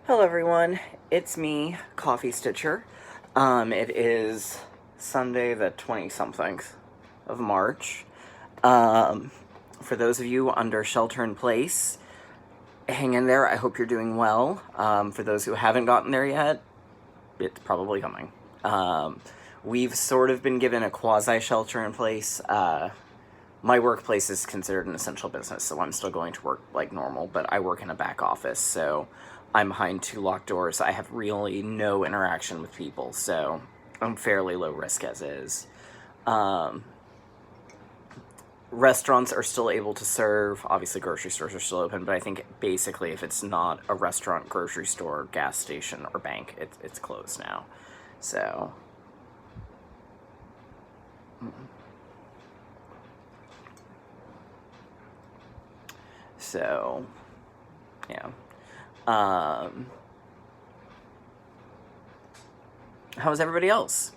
Hello everyone, it's me, Coffee Stitcher. It is Sunday the 20-something of March. For those of you under shelter in place, hang in there. I hope you're doing well. For those who haven't gotten there yet, it's probably coming. We've sort of been given a quasi-shelter in place. My workplace is considered an essential business, so I'm still going to work like normal, but I work in a back office, so I'm behind 2 locked doors. I have really no interaction with people, so I'm fairly low risk as is. Restaurants are still able to serve. Obviously, grocery stores are still open, but I think basically if it's not a restaurant, grocery store, gas station, or bank, it's closed now. So... So, yeah. How's everybody else?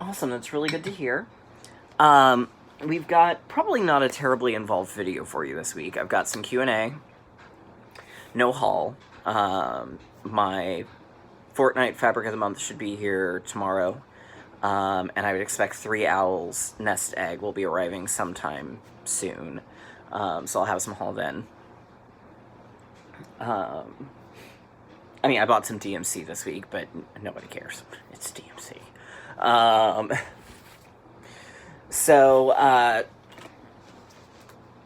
Awesome, that's really good to hear. We've got probably not a terribly involved video for you this week. I've got some Q&A, no haul. My Fortnite Fabric of the Month should be here tomorrow. And I would expect 3 Owls Nest Egg will be arriving sometime soon. So I'll have some haul then. I mean, I bought some DMC this week, but nobody cares. It's DMC. So,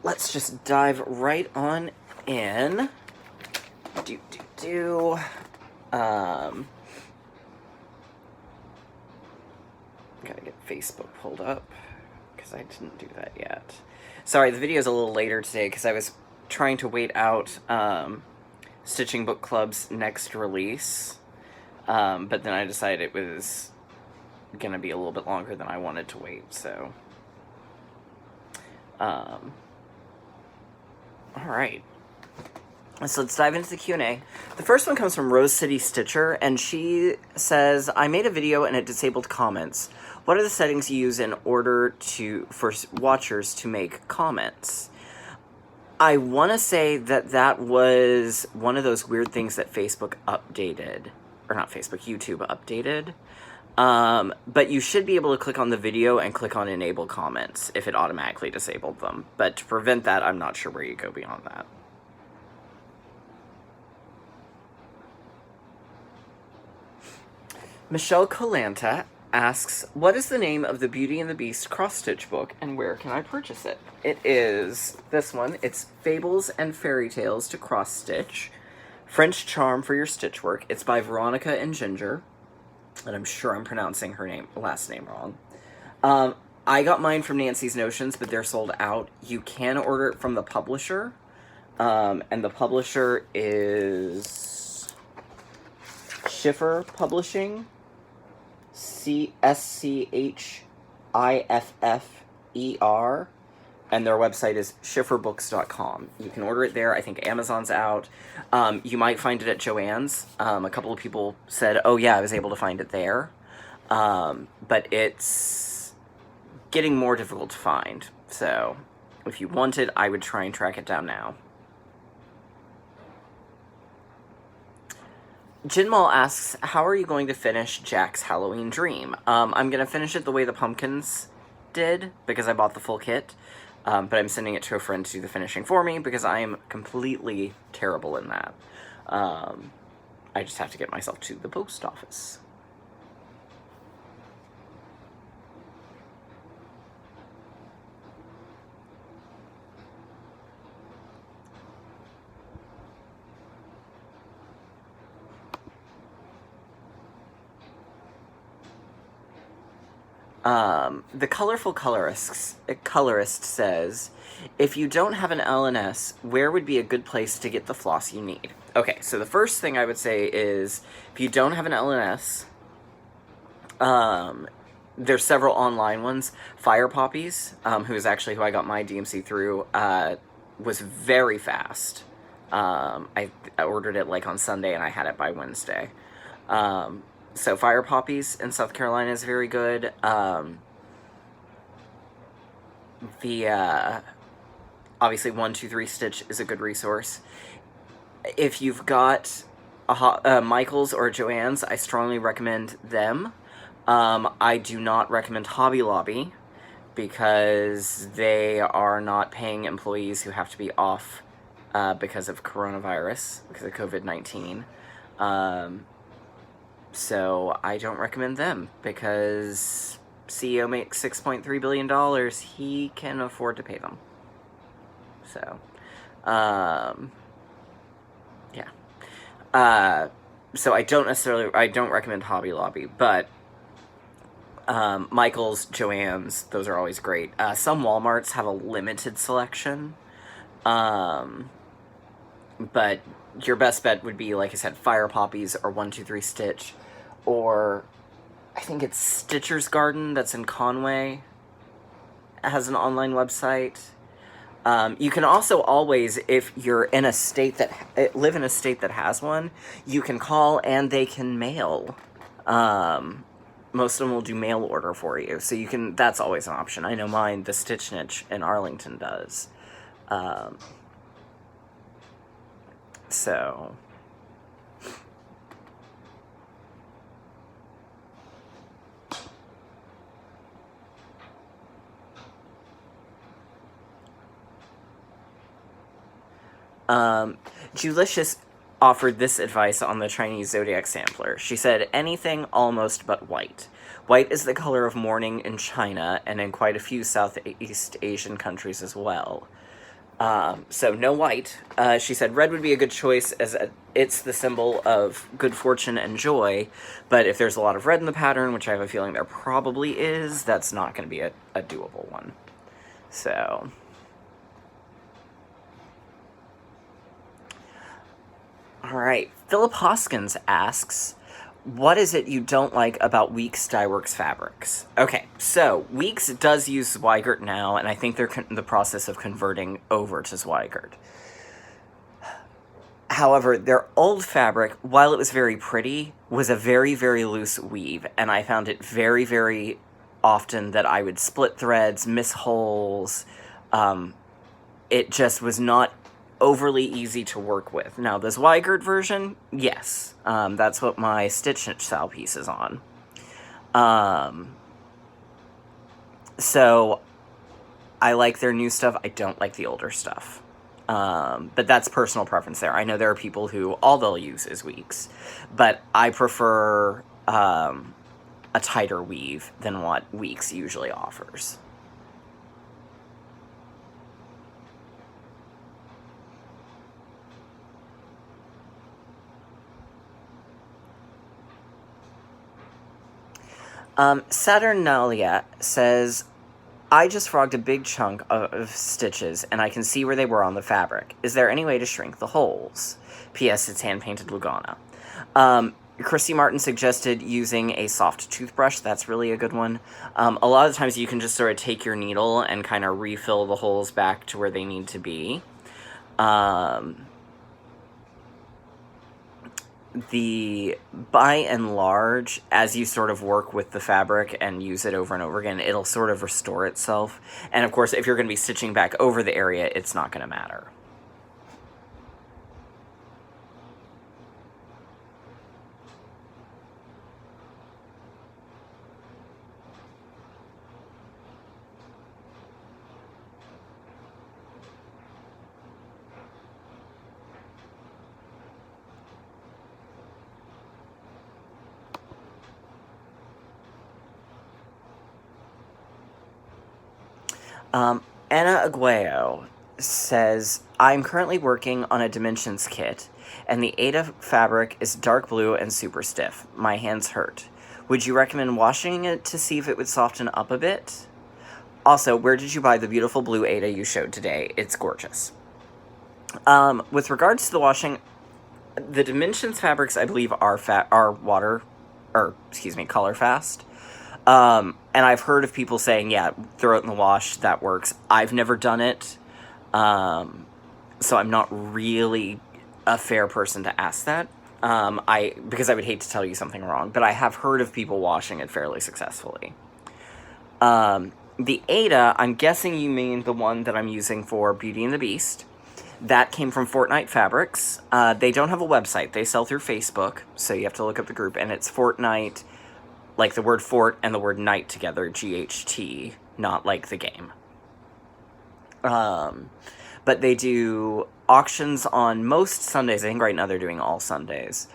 let's just dive right on in. Gotta get Facebook pulled up, because I didn't do that yet. Sorry, the video's a little later today, because I was trying to wait out, Stitching Book Club's next release, but then I decided it was gonna be a little bit longer than I wanted to wait, so... Alright. So let's dive into the Q&A. The first one comes from Rose City Stitcher, and she says, I made a video and it disabled comments. What are the settings you use in order for watchers to make comments? I want to say that was one of those weird things that Facebook updated. Or not Facebook, YouTube updated. But you should be able to click on the video and click on Enable Comments if it automatically disabled them. But to prevent that, I'm not sure where you go beyond that. Michelle Colanta asks, what is the name of the Beauty and the Beast cross-stitch book, and where can I purchase it? It is this one. It's Fables and Fairy Tales to Cross-Stitch. French Charm for your stitch work. It's by Veronica and Ginger. And I'm sure I'm pronouncing her last name wrong. I got mine from Nancy's Notions, but they're sold out. You can order it from the publisher. And the publisher is Schiffer Publishing. SCHIFFER, and their website is schifferbooks.com. You can order it there. I think Amazon's out. You might find it at Joann's. A couple of people said, oh yeah, I was able to find it there. But it's getting more difficult to find. So if you want it, I would try and track it down now. Jinmal asks, how are you going to finish Jack's Halloween Dream? I'm going to finish it the way the pumpkins did, because I bought the full kit. But I'm sending it to a friend to do the finishing for me, because I am completely terrible in that. I just have to get myself to the post office. The Colorful Colorist says, if you don't have an LNS, where would be a good place to get the floss you need? Okay, so the first thing I would say is, if you don't have an LNS, there's several online ones. Fire Poppies, who is actually who I got my DMC through, was very fast. I ordered it like on Sunday and I had it by Wednesday. So Fire Poppies in South Carolina is very good. obviously 123 Stitch is a good resource. If you've got Michaels or Joann's, I strongly recommend them. I do not recommend Hobby Lobby because they are not paying employees who have to be off because of coronavirus, because of COVID-19. So I don't recommend them because CEO makes $6.3 billion. He can afford to pay them. So, yeah. So I don't recommend Hobby Lobby, but Michael's, Joann's, those are always great. Some Walmarts have a limited selection. But your best bet would be, like I said, Fire Poppies or 123 Stitch, or I think it's Stitcher's Garden that's in Conway. It has an online website. You can also always, if you're in a state that live in a state that has one, you can call and they can mail. Most of them will do mail order for you, so you can. That's always an option. I know mine, the Stitch Niche in Arlington, does. So. Julicious offered this advice on the Chinese zodiac sampler. She said, anything almost but white. White is the color of mourning in China and in quite a few Southeast Asian countries as well. So no white. She said red would be a good choice as it's the symbol of good fortune and joy, but if there's a lot of red in the pattern, which I have a feeling there probably is, that's not going to be a doable one. So. Alright, Philip Hoskins asks, what is it you don't like about Weeks Dyeworks fabrics? Okay, so Weeks does use Zweigart now, and I think they're in the process of converting over to Zweigart. However, their old fabric, while it was very pretty, was a very, very loose weave, and I found it very, very often that I would split threads, miss holes. It just was not overly easy to work with. Now, the Zweigart version, yes. That's what my Stitch Niche style piece is on. So, I like their new stuff. I don't like the older stuff. But that's personal preference there. I know there are people who all they'll use is Weeks. But I prefer a tighter weave than what Weeks usually offers. Saturnalia says, I just frogged a big chunk of stitches, and I can see where they were on the fabric. Is there any way to shrink the holes? P.S. It's hand-painted Lugana. Christy Martin suggested using a soft toothbrush. That's really a good one. A lot of times you can just sort of take your needle and kind of refill the holes back to where they need to be. By and large, as you sort of work with the fabric and use it over and over again, it'll sort of restore itself. And of course, if you're going to be stitching back over the area, it's not going to matter. Anna Aguayo says, I'm currently working on a Dimensions kit, and the Aida fabric is dark blue and super stiff. My hands hurt. Would you recommend washing it to see if it would soften up a bit? Also, where did you buy the beautiful blue Aida you showed today? It's gorgeous. With regards to the washing, the Dimensions fabrics, I believe, are color fast. And I've heard of people saying, yeah, throw it in the wash, that works. I've never done it, so I'm not really a fair person to ask that, because I would hate to tell you something wrong, but I have heard of people washing it fairly successfully. The Ada, I'm guessing you mean the one that I'm using for Beauty and the Beast. That came from Fortnite Fabrics. They don't have a website. They sell through Facebook, so you have to look up the group, and it's Fortnite, like the word fort and the word night together, GHT, not like the game. But they do auctions on most Sundays. I think right now they're doing all Sundays.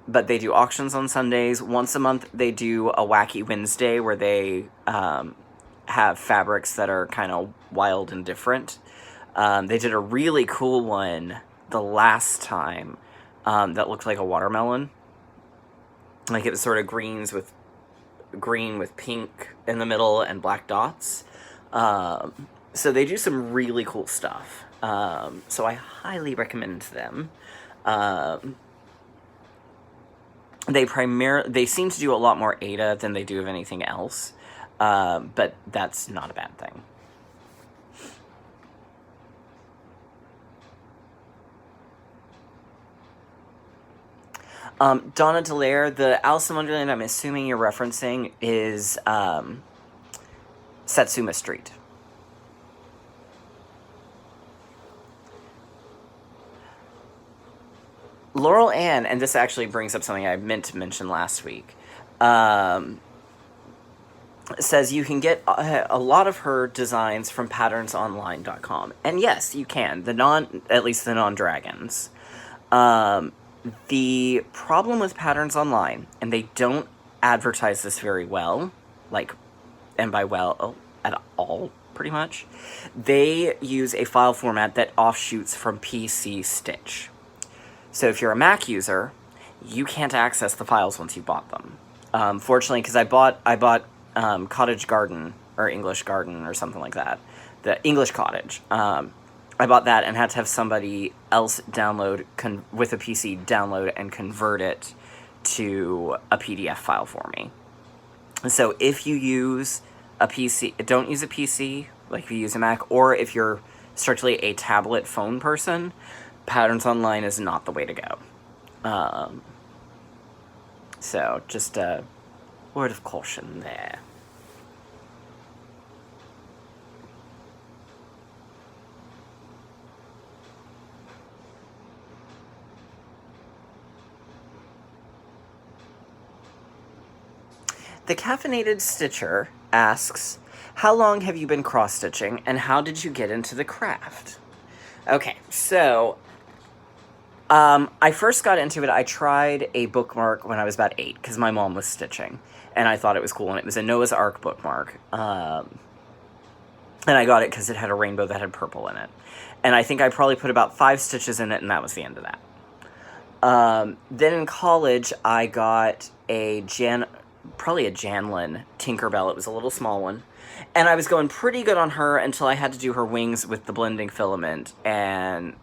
But they do auctions on Sundays. Once a month, they do a Wacky Wednesday where they have fabrics that are kind of wild and different. They did a really cool one the last time that looked like a watermelon. Like it was sort of green with pink in the middle and black dots. So they do some really cool stuff. So I highly recommend them. They seem to do a lot more Ada than they do of anything else. But that's not a bad thing. Donna Delaire, the Alice in Wonderland I'm assuming you're referencing is Satsuma Street. Laurel Ann, and this actually brings up something I meant to mention last week, says you can get a lot of her designs from patternsonline.com. And yes, you can. At least the non-dragons. The problem with Patterns Online, and they don't advertise this very well, and by well, at all, pretty much, they use a file format that offshoots from PC Stitch. So if you're a Mac user, you can't access the files once you bought them. Fortunately, because I bought Cottage Garden, or English Garden, or something like that, the English Cottage. I bought that and had to have somebody else download, with a PC, download and convert it to a PDF file for me. So if you use a PC, don't use a PC, like if you use a Mac, or if you're strictly a tablet phone person, Patterns Online is not the way to go. So just a word of caution there. The Caffeinated Stitcher asks, how long have you been cross-stitching, and how did you get into the craft? Okay, so I first got into it, I tried a bookmark when I was about 8, because my mom was stitching, and I thought it was cool, and it was a Noah's Ark bookmark. And I got it because it had a rainbow that had purple in it. And I think I probably put about 5 stitches in it, and that was the end of that. Then in college, I got probably a Janlin Tinkerbell. It was a little small one. And I was going pretty good on her until I had to do her wings with the blending filament. And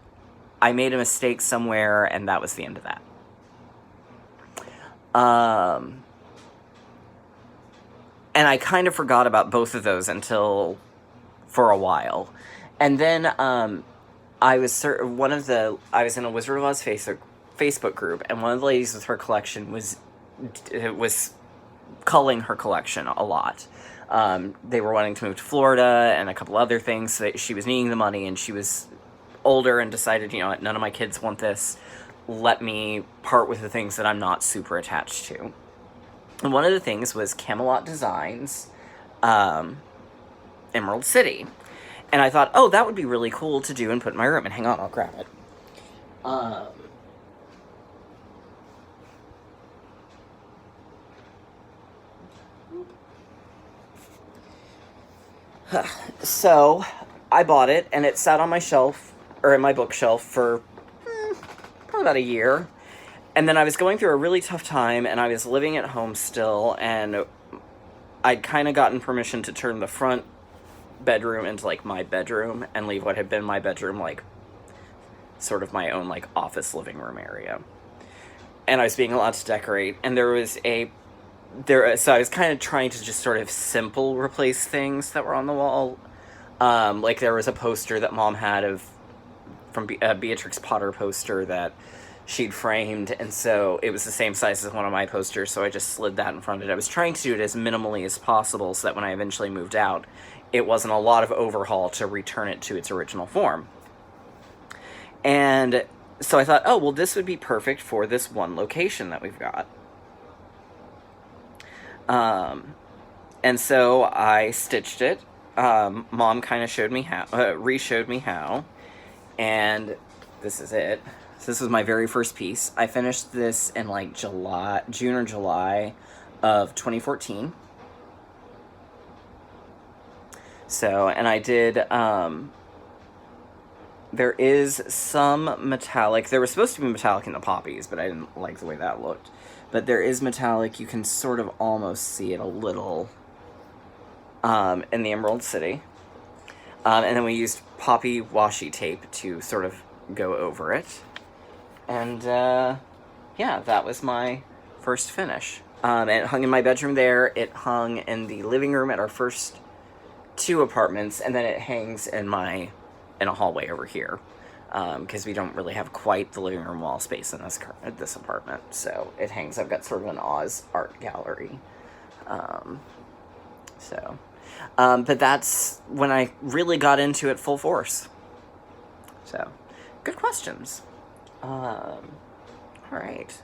I made a mistake somewhere, and that was the end of that. And I kind of forgot about both of those for a while. And then I was in a Wizard of Oz Facebook group, and one of the ladies with her collection was culling her collection a lot. They were wanting to move to Florida and a couple other things. So she was needing the money, and she was older and decided, none of my kids want this. Let me part with the things that I'm not super attached to. And one of the things was Camelot Designs, Emerald City. And I thought, oh, that would be really cool to do and put in my room. And hang on, I'll grab it. So, I bought it, and it sat on my shelf, or in my bookshelf, for probably about a year. And then I was going through a really tough time, and I was living at home still, and I'd kind of gotten permission to turn the front bedroom into, my bedroom, and leave what had been my bedroom, sort of my own, office living room area. And I was being allowed to decorate, and so I was kind of trying to just sort of simple replace things that were on the wall. There was a poster that Mom had from a Beatrix Potter poster that she'd framed, and so it was the same size as one of my posters, so I just slid that in front of it. I was trying to do it as minimally as possible so that when I eventually moved out, it wasn't a lot of overhaul to return it to its original form. And so I thought, oh, well, this would be perfect for this one location that we've got. And so I stitched it. Mom kind of showed me how, re-showed me how, and this is it. So this was my very first piece. I finished this in like June or July of 2014. So, and I did, there is some metallic. There was supposed to be metallic in the poppies, but I didn't like the way that looked. But there is metallic. You can sort of almost see it a little in the Emerald City. And then we used poppy washi tape to sort of go over it. And yeah, that was my first finish. And it hung in my bedroom there. It hung in the living room at our first 2 apartments. And then it hangs in a hallway over here. Because we don't really have quite the living room wall space in this apartment. So it hangs. I've got sort of an Oz art gallery. But that's when I really got into it full force. So, good questions. All right.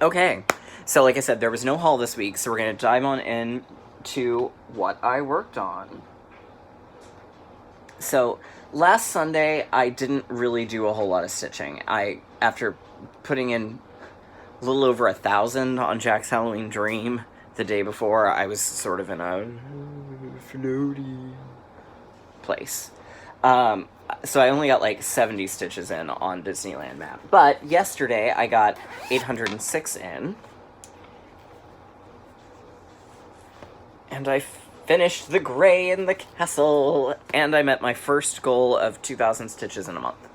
Okay. So, like I said, there was no haul this week, so we're going to dive on in to what I worked on. So, last Sunday, I didn't really do a whole lot of stitching. After putting in a little over 1,000 on Jack's Halloween Dream the day before, I was sort of in a floaty place. So I only got like 70 stitches in on Disneyland Map. But yesterday I got 806 in. And I finished the gray in the castle. And I met my first goal of 2,000 stitches in a month.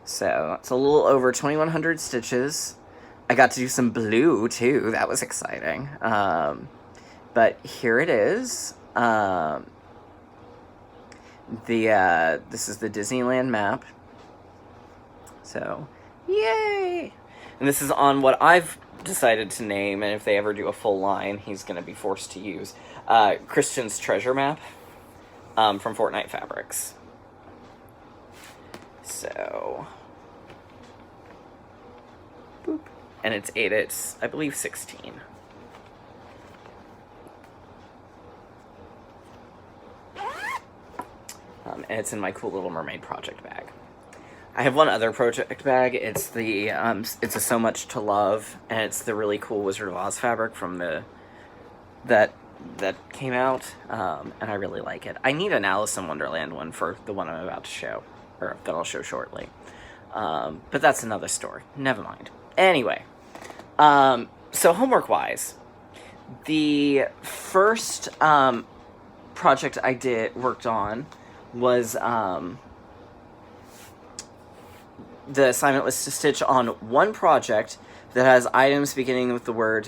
So it's a little over 2,100 stitches. I got to do some blue, too. That was exciting. But here it is. This is the Disneyland map. So, yay! And this is on what I've decided to name, and if they ever do a full line, he's going to be forced to use, Christian's Treasure Map, from Fortnite Fabrics. So, boop. And it's 8, it's, I believe, 16. And it's in my cool little mermaid project bag. I have one other project bag. It's the, it's a So Much to Love, and it's the really cool Wizard of Oz fabric from that came out, and I really like it. I need an Alice in Wonderland one for the one I'm about to show, or that I'll show shortly. But that's another story. Never mind. Anyway. So homework-wise, the first project I worked on was the assignment was to stitch on one project that has items beginning with the word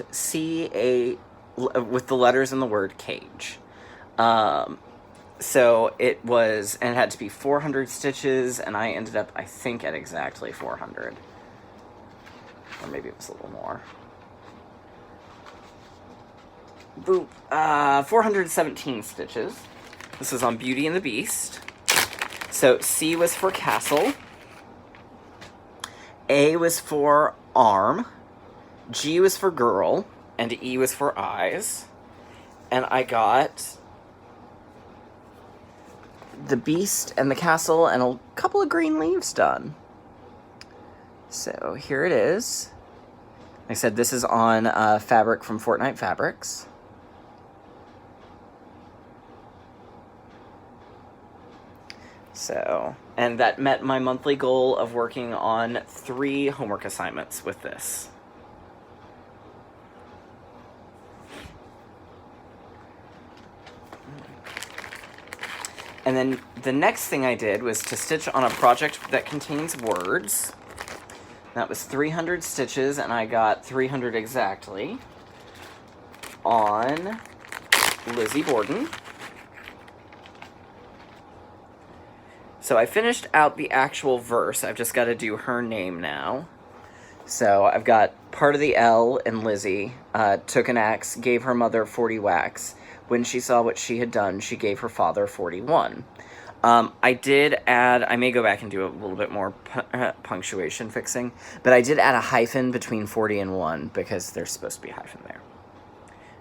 with the letters in the word cage. So it was, and it had to be 400 stitches, and I ended up, I think, at exactly 400. Or maybe it was a little more. Boop. 417 stitches. This was on Beauty and the Beast. So C was for castle. A was for arm. G was for girl. And E was for eyes. And I got the beast and the castle and a couple of green leaves done. So here it is. Like I said, this is on fabric from Fortnite Fabrics. So, and that met my monthly goal of working on 3 homework assignments with this. And then the next thing I did was to stitch on a project that contains words. That was 300 stitches, and I got 300 exactly on Lizzie Borden. So I finished out the actual verse. I've just got to do her name now. So I've got part of the L in Lizzie. Took an axe, gave her mother 40 whacks. When she saw what she had done, she gave her father 41. I did add, I may go back and do a little bit more punctuation fixing, but I did add a hyphen between 40 and 1 because there's supposed to be a hyphen there.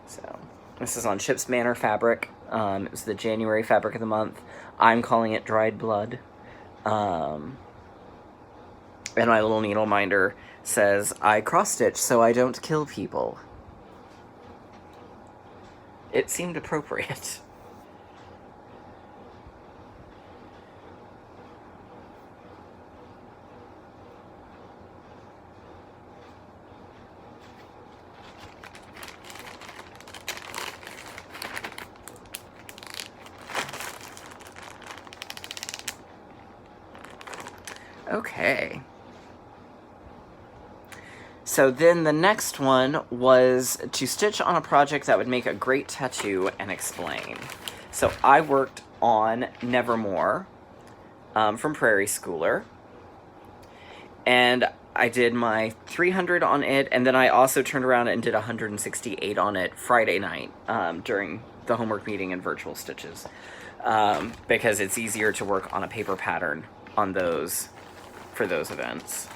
So this is on Ships Manor fabric. It was the January fabric of the month. I'm calling it Dried Blood. And my little needle minder says, I cross-stitch so I don't kill people. It seemed appropriate. Okay. So then the next one was to stitch on a project that would make a great tattoo and explain. So I worked on Nevermore from Prairie Schooler. And I did my 300 on it, and then I also turned around and did 168 on it Friday night during the homework meeting and virtual stitches. Because it's easier to work on a paper pattern on those for those events.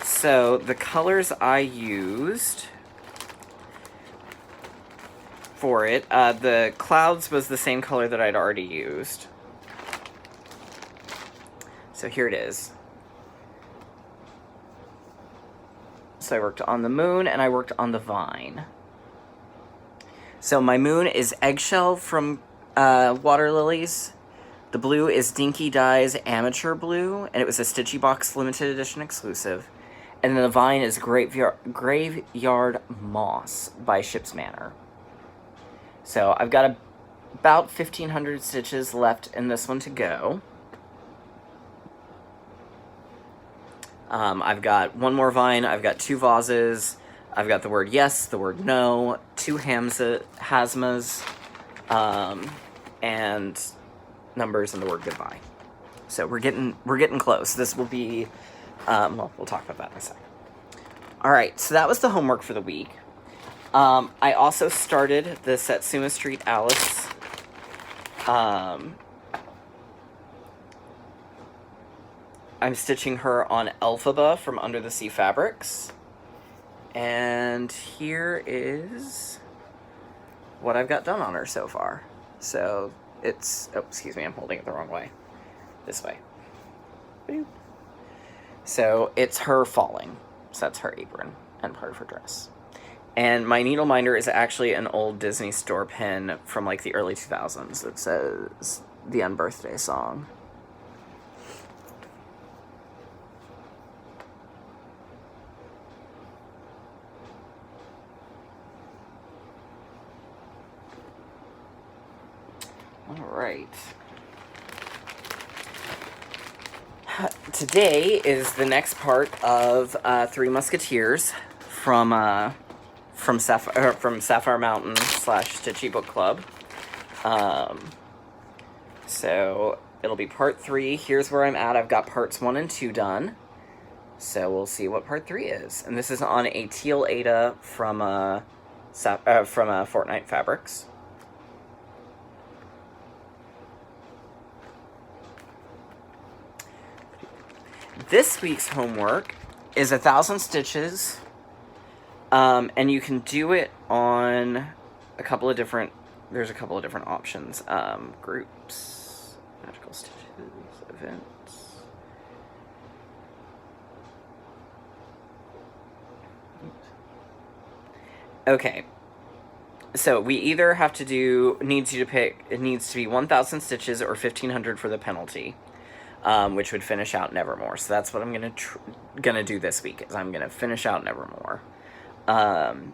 So the colors I used for it, the clouds was the same color that I'd already used. So here it is. So I worked on the moon and I worked on the vine. So my moon is Eggshell from Water Lilies. The blue is Dinky Dye's Amateur Blue, and it was a Stitchy Box limited edition exclusive. And then the vine is Graveyard Moss by Ships Manor. So I've got about 1,500 stitches left in this one to go. I've got one more vine, I've got 2 vases, I've got the word yes, the word no, 2 hasmas, and numbers and the word goodbye. So we're getting close. This will be, well, we'll talk about that in a second. All right, so that was the homework for the week. I also started the Satsuma Street Alice. I'm stitching her on Elphaba from Under the Sea Fabrics. And here is what I've got done on her so far. So it's, oh, excuse me, I'm holding it the wrong way. This way. Boop. So it's her falling. So that's her apron and part of her dress. And my needle minder is actually an old Disney store pin from like the early 2000s that says the Unbirthday Song. All right. Today is the next part of Three Musketeers from Sapphire Mountain / Stitchy Book Club. So it'll be part 3. Here's where I'm at. I've got parts 1 and 2 done. So we'll see what part 3 is. And this is on a teal Aida from Fortnite Fabrics. This week's homework is 1,000 stitches, and you can do it on a couple of different, there's a couple of different options. Groups, magical stitches, events. Okay, so we either have to do, needs you to pick, it needs to be 1,000 stitches or 1,500 for the penalty. Which would finish out Nevermore. So that's what I'm gonna do this week, is I'm gonna finish out Nevermore. And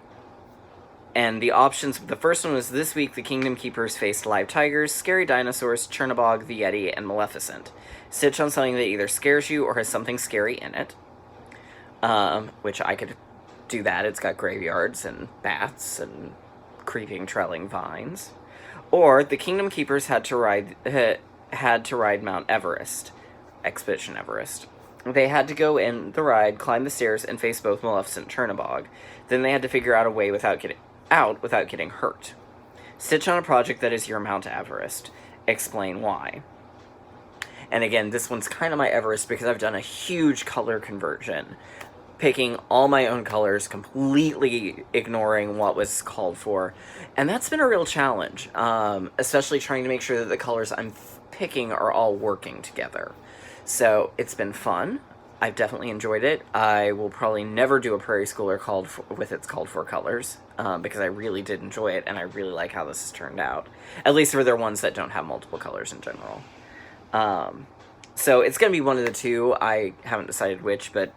the options, the first one was this week, the Kingdom Keepers faced live tigers, scary dinosaurs, Chernabog, the Yeti, and Maleficent. Stitch on something that either scares you or has something scary in it. Which I could do that. It's got graveyards and bats and creeping, trailing vines. Or the Kingdom Keepers had had to ride Mount Everest, Expedition Everest. They had to go in the ride, climb the stairs, and face both Maleficent and Chernabog. Then they had to figure out a way without getting hurt. Stitch on a project that is your Mount Everest. Explain why. And again, this one's kind of my Everest because I've done a huge color conversion. Picking all my own colors, completely ignoring what was called for. And that's been a real challenge, especially trying to make sure that the colors I'm picking are all working together. So it's been fun. I've definitely enjoyed it. I will probably never do a Prairie Schooler with its called for colors, because I really did enjoy it, and I really like how this has turned out. At least for their ones that don't have multiple colors in general. So it's going to be one of the two. I haven't decided which, but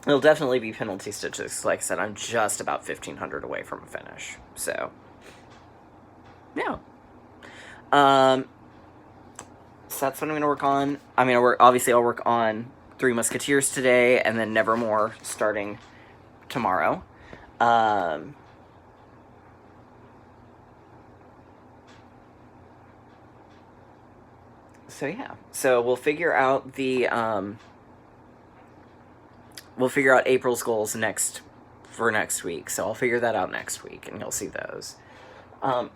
it'll definitely be Penalty Stitches. Like I said, I'm just about 1,500 away from a finish. So, yeah. So that's what I'm going to work on. Obviously I'll work on Three Musketeers today, and then Nevermore starting tomorrow. So yeah. So we'll figure out April's goals for next week. So I'll figure that out next week, and you'll see those.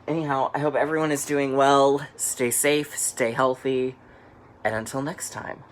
Anyhow, I hope everyone is doing well. Stay safe, stay healthy, and until next time.